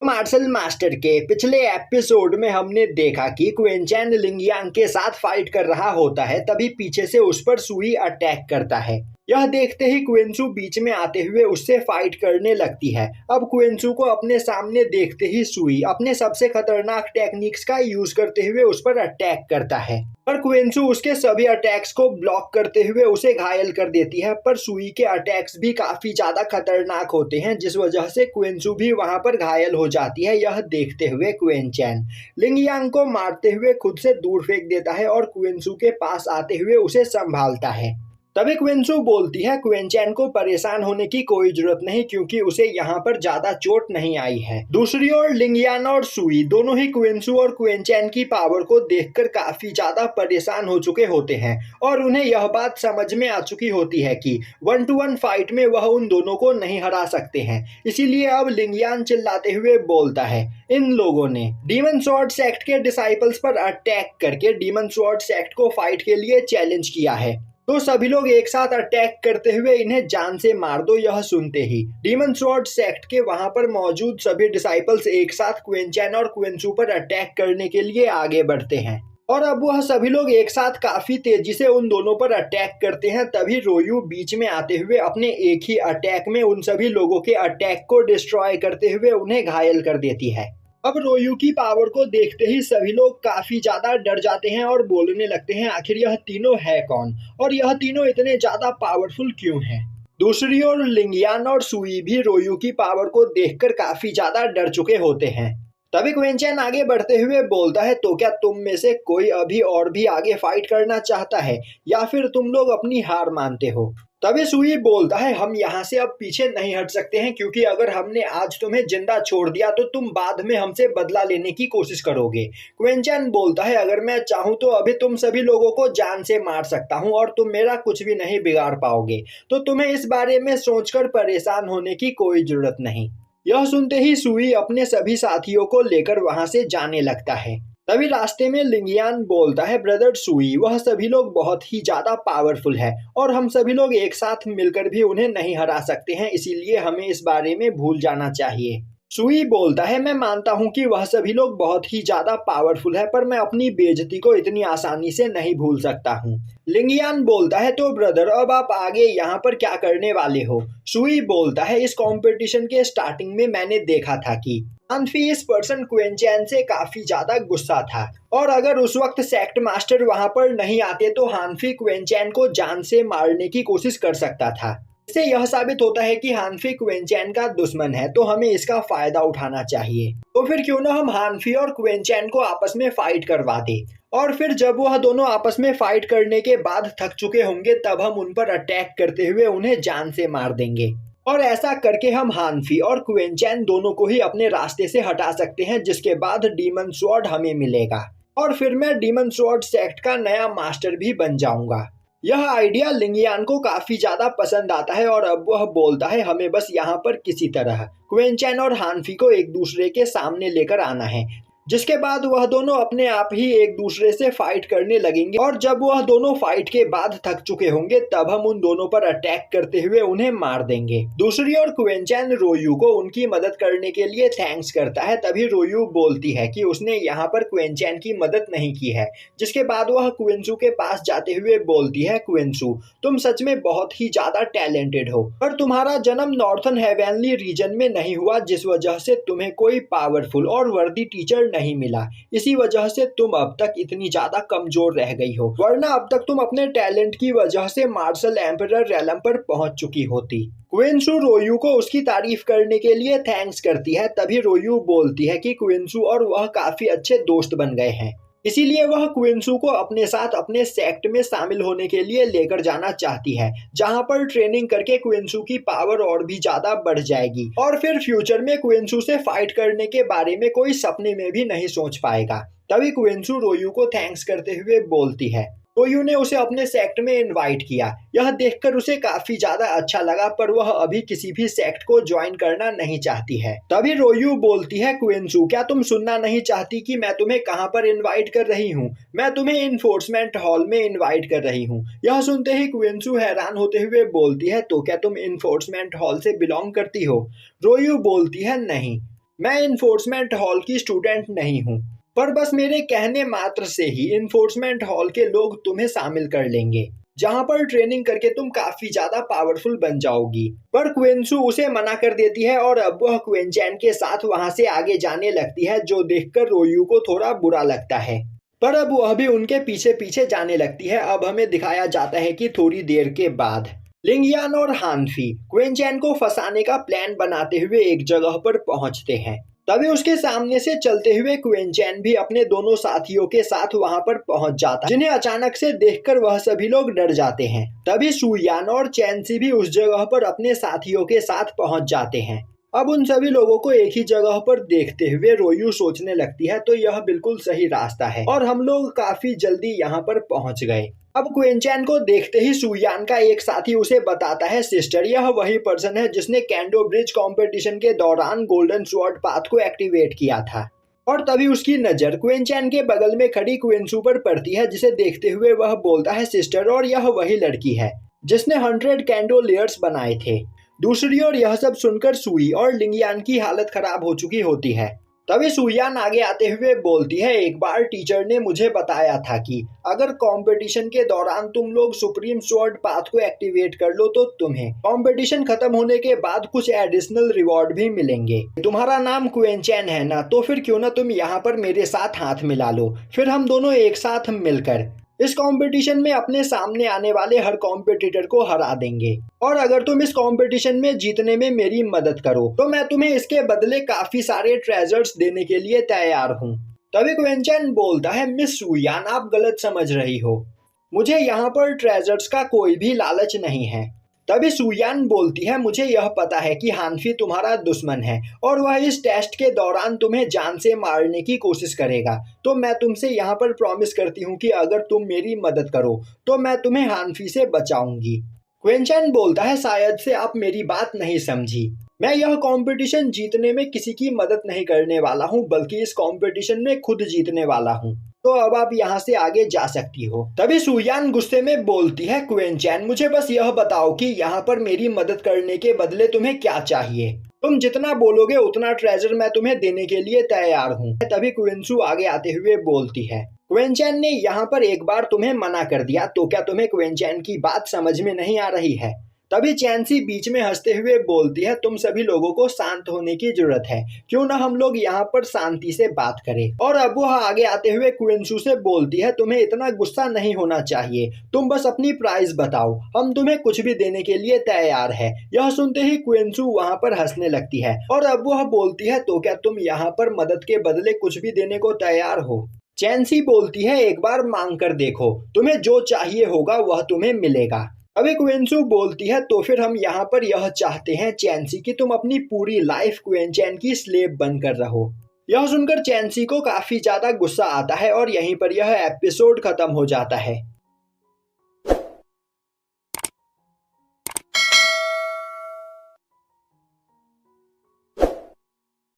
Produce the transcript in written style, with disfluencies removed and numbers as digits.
Martial master के पिछले episode में हमने देखा कि क्वेंचैन लिंगयांग के साथ फाइट कर रहा होता है, तभी पीछे से उस पर सुई अटैक करता है। यह देखते ही क्वेंसू बीच में आते हुए उससे फाइट करने लगती है। अब क्वेंसू को अपने सामने देखते ही सुई अपने सबसे खतरनाक टेक्निक्स का यूज करते हुए उस पर अटैक करता है, पर क्वेंसू उसके सभी अटैक्स को ब्लॉक करते हुए उसे घायल कर देती है। पर सुई के अटैक्स भी काफी ज्यादा खतरनाक होते हैं, जिस वजह से क्वेंसू भी वहां पर घायल हो जाती है। यह देखते हुए क्वेंचैन लिंगयांग को मारते हुए खुद से दूर फेंक देता है और क्वेंसू के पास आते हुए उसे संभालता है। तभी क्वेंसू बोलती है क्वेंचैन को परेशान होने की कोई जरूरत नहीं, क्योंकि उसे यहाँ पर ज्यादा चोट नहीं आई है। दूसरी ओर लिंगयान और सुई दोनों ही क्वेंसू और क्वेंचैन की पावर को देखकर काफी ज्यादा परेशान हो चुके होते हैं और उन्हें यह बात समझ में आ चुकी होती है कि 1-to-1 फाइट में वह उन दोनों को नहीं हरा सकते हैं। इसीलिए अब लिंगयान चिल्लाते हुए बोलता है, इन लोगों ने डीमन स्वॉर्ड सेक्ट के डिसाइपल्स पर अटैक करके डीमन स्वॉर्ड सेक्ट को फाइट के लिए चैलेंज किया है, तो सभी लोग एक साथ अटैक करते हुए इन्हें जान से मार दो। यह सुनते ही डीमन स्वॉर्ड सेक्ट के वहां पर मौजूद सभी डिसाइपल्स एक साथ क्वेंचैन और क्वेंसू पर अटैक करने के लिए आगे बढ़ते हैं और अब वह सभी लोग एक साथ काफी तेजी से उन दोनों पर अटैक करते हैं। तभी रोयू बीच में आते हुए अपने एक ही अटैक में उन सभी लोगों के अटैक को डिस्ट्रॉय करते हुए उन्हें घायल कर देती है। अब रोयू की पावर को देखते ही सभी लोग काफी ज्यादा डर जाते हैं और बोलने लगते हैं, आखिर यह तीनों है कौन और यह तीनों इतने ज्यादा पावरफुल क्यों हैं। दूसरी ओर लिंगयान और सुई भी रोयू की पावर को देखकर काफी ज्यादा डर चुके होते हैं। तभी क्वेंचैन आगे बढ़ते हुए बोलता है, तो क्या तुम में से कोई अभी और भी आगे फाइट करना चाहता है या फिर तुम लोग अपनी हार मानते हो। तभी सुई बोलता है, हम यहाँ से अब पीछे नहीं हट सकते हैं, क्योंकि अगर हमने आज तुम्हें जिंदा छोड़ दिया तो तुम बाद में हमसे बदला लेने की कोशिश करोगे। क्वेंचैन बोलता है, अगर मैं चाहूँ तो अभी तुम सभी लोगों को जान से मार सकता हूँ और तुम मेरा कुछ भी नहीं बिगाड़ पाओगे, तो तुम्हें इस बारे में सोचकर परेशान होने की कोई जरूरत नहीं। यह सुनते ही सुई अपने सभी साथियों को लेकर वहां से जाने लगता है। तभी रास्ते में लिंगयान बोलता है, ब्रदर सुई, वह सभी लोग बहुत ही ज्यादा पावरफुल है और हम सभी लोग एक साथ मिलकर भी उन्हें नहीं हरा सकते हैं, इसीलिए हमें इस बारे में भूल जाना चाहिए। सुई बोलता है, मैं मानता हूँ कि वह सभी लोग बहुत ही ज्यादा पावरफुल है, पर मैं अपनी बेइज्जती को इतनी आसानी से नहीं भूल सकता हूँ। लिंगयान बोलता है, तो ब्रदर अब आप आगे यहाँ पर क्या करने वाले हो। सुई बोलता है, इस कंपटीशन के स्टार्टिंग में मैंने देखा था कि हानफी इस पर्सन क्वेंचैन से काफी ज्यादा गुस्सा था और अगर उस वक्त सेक्ट मास्टर वहां पर नहीं आते तो हानफी क्वेंचैन को जान से मारने की कोशिश कर सकता था। इससे यह साबित होता है कि हानफी क्वेंचैन का दुश्मन है, तो हमें इसका फायदा उठाना चाहिए। तो फिर क्यों ना हम हानफी और क्वेंचैन को आपस में फाइट करवा दे और फिर जब वह दोनों आपस में फाइट करने के बाद थक चुके होंगे तब हम उन पर अटैक करते हुए उन्हें जान से मार देंगे और ऐसा करके हम हानफी और क्वेंचैन दोनों को ही अपने रास्ते से हटा सकते हैं, जिसके बाद डीमन स्वॉर्ड हमें मिलेगा और फिर मैं डीमन स्वॉर्ड सेक्ट का नया मास्टर भी बन जाऊंगा। यह आइडिया लिंगयान को काफी ज्यादा पसंद आता है और अब वह बोलता है, हमें बस यहाँ पर किसी तरह क्वेंचैन और हानफी को एक दूसरे के सामने लेकर आना है, जिसके बाद वह दोनों अपने आप ही एक दूसरे से फाइट करने लगेंगे और जब वह दोनों फाइट के बाद थक चुके होंगे तब हम उन दोनों पर अटैक करते हुए उन्हें मार देंगे। दूसरी ओर क्वेंचैन रोयू को उनकी मदद करने के लिए थैंक्स करता है। तभी रोयू बोलती है कि उसने यहाँ पर क्वेंचैन की मदद नहीं की है, जिसके बाद वह क्वेंसू के पास जाते हुए बोलती है, क्वेंसू, तुम सच में बहुत ही ज्यादा टैलेंटेड हो, पर तुम्हारा जन्म नॉर्थन हेवेनली रीजन में नहीं हुआ, जिस वजह से तुम्हें कोई पावरफुल और वर्दी टीचर नहीं मिला। इसी वजह से तुम अब तक इतनी ज्यादा कमजोर रह गई हो, वरना अब तक तुम अपने टैलेंट की वजह से मार्शल एम्परर रेलम पर पहुंच चुकी होती। क्वेंसू रोयू को उसकी तारीफ करने के लिए थैंक्स करती है। तभी रोयू बोलती है कि क्वेंसू और वह काफी अच्छे दोस्त बन गए हैं, इसीलिए वह क्वेंसू को अपने साथ अपने सेक्ट में शामिल होने के लिए लेकर जाना चाहती है, जहां पर ट्रेनिंग करके क्वेंसू की पावर और भी ज्यादा बढ़ जाएगी और फिर फ्यूचर में क्वेंसू से फाइट करने के बारे में कोई सपने में भी नहीं सोच पाएगा। तभी क्वेंसू रोयू को थैंक्स करते हुए बोलती है, रोयू ने उसे अपने सेक्ट में इनवाइट किया। यह देखकर उसे काफी ज्यादा अच्छा लगा, पर वह अभी किसी भी सेक्ट को ज्वाइन करना नहीं चाहती है। तभी रोयू बोलती है, क्वेंसू, क्या तुम सुनना नहीं चाहती कि मैं तुम्हें कहां पर इनवाइट कर रही हूं? मैं तुम्हें इन्फोर्समेंट हॉल में इनवाइट कर रही हूं। यह सुनते ही क्वेंसू हैरान होते हुए बोलती है, तो क्या तुम इन्फोर्समेंट हॉल से बिलोंग करती हो? रोयू बोलती है, नहीं। मैं इन्फोर्समेंट हॉल की स्टूडेंट नहीं हूँ, पर बस मेरे कहने मात्र से ही इन्फोर्समेंट हॉल के लोग तुम्हें शामिल कर लेंगे, जहाँ पर ट्रेनिंग करके तुम काफी ज्यादा पावरफुल बन जाओगी। पर क्विंसू उसे मना कर देती है और अब वह क्विंचैन के साथ वहाँ से आगे जाने लगती है, जो देखकर रोयू को थोड़ा बुरा लगता है। पर अब वह भी उनके पीछे पीछे जाने लगती है। अब हमें दिखाया जाता है कि थोड़ी देर के बाद लिंगयान और हानफी क्विंचैन को फंसाने का प्लान बनाते हुए एक जगह पर पहुंचते हैं। तभी उसके सामने से चलते हुए क्विंचैन भी अपने दोनों साथियों के साथ वहां पर पहुंच जाता है, जिन्हें अचानक से देखकर वह सभी लोग डर जाते हैं। तभी सुयान और चैंसी भी उस जगह पर अपने साथियों के साथ पहुंच जाते हैं। अब उन सभी लोगों को एक ही जगह पर देखते हुए रोयू सोचने लगती है, तो यह बिल्कुल सही रास्ता है और हम लोग काफी जल्दी यहाँ पर पहुंच गए। अब क्विंचैन को देखते ही सुयान का एक साथी उसे बताता है, सिस्टर यह वही पर्सन है जिसने कैंडो ब्रिज कंपटीशन के दौरान गोल्डन स्वॉर्ड पाथ को एक्टिवेट किया था। और तभी उसकी नजर क्विंचैन के बगल में खड़ी क्विंसू पर पड़ती है, जिसे देखते हुए वह बोलता है, सिस्टर और यह वही लड़की है जिसने 100 कैंडो लेयर्स बनाए थे। दूसरी ओर यह सब सुनकर सुई और लिंगयान की हालत खराब हो चुकी होती है। तभी सुयान आगे आते हुए बोलती है, एक बार टीचर ने मुझे बताया था कि अगर कंपटीशन के दौरान तुम लोग सुप्रीम स्वॉर्ड पाथ को एक्टिवेट कर लो तो तुम्हें कंपटीशन खत्म होने के बाद कुछ एडिशनल रिवॉर्ड भी मिलेंगे। तुम्हारा नाम क्विंचैन है ना, तो फिर क्यों ना तुम यहाँ पर मेरे साथ हाथ मिला लो, फिर हम दोनों एक साथ मिलकर इस कंपटीशन में अपने सामने आने वाले हर कॉम्पिटिटर को हरा देंगे। और अगर तुम इस कंपटीशन में जीतने में मेरी मदद करो तो मैं तुम्हें इसके बदले काफी सारे ट्रेजर्स देने के लिए तैयार हूँ। तभी क्विंचैन बोलता है, मिस सुयान आप गलत समझ रही हो, मुझे यहाँ पर ट्रेजर्स का कोई भी लालच नहीं है। तभी सुयान बोलती है, मुझे यह पता है कि हानफी तुम्हारा दुश्मन है और वह इस टेस्ट के दौरान तुम्हें जान से मारने की कोशिश करेगा, तो मैं तुमसे यहाँ पर प्रॉमिस करती हूँ कि अगर तुम मेरी मदद करो तो मैं तुम्हें हानफी से बचाऊंगी। क्विंचैन बोलता है, शायद से आप मेरी बात नहीं समझी, मैं यह कंपटीशन जीतने में किसी की मदद नहीं करने वाला हूँ, बल्कि इस कंपटीशन में खुद जीतने वाला हूँ, तो अब आप यहाँ से आगे जा सकती हो। तभी सुयान गुस्से में बोलती है, क्विंचैन मुझे बस यह बताओ कि यहाँ पर मेरी मदद करने के बदले तुम्हें क्या चाहिए, तुम जितना बोलोगे उतना ट्रेजर मैं तुम्हें देने के लिए तैयार हूँ। तभी क्विंसू आगे आते हुए बोलती है, क्विंचैन ने यहाँ पर एक बार तुम्हें मना कर दिया, तो क्या तुम्हें क्विंचैन की बात समझ में नहीं आ रही है। तभी चैंसी बीच में हंसते हुए बोलती है, तुम सभी लोगों को शांत होने की जरूरत है, क्यों ना हम लोग यहाँ पर शांति से बात करें। और अब वह आगे आते हुए क्विंसू से बोलती है, तुम्हें इतना गुस्सा नहीं होना चाहिए, तुम बस अपनी प्राइस बताओ, हम तुम्हें कुछ भी देने के लिए तैयार है। यह सुनते ही क्विंसू वहाँ पर हंसने लगती है और अब वह बोलती है, तो क्या तुम यहाँ पर मदद के बदले कुछ भी देने को तैयार हो। चैंसी बोलती है, एक बार मांग कर देखो, तुम्हें जो चाहिए होगा वह तुम्हें मिलेगा। अभी क्विंसू बोलती है, तो फिर हम यहाँ पर यह चाहते हैं चैंसी कि तुम अपनी पूरी लाइफ क्विंचैन की स्लेव बनकर रहो। यह सुनकर चैंसी को काफी ज्यादा गुस्सा आता है और यहीं पर यह एपिसोड खत्म हो जाता है।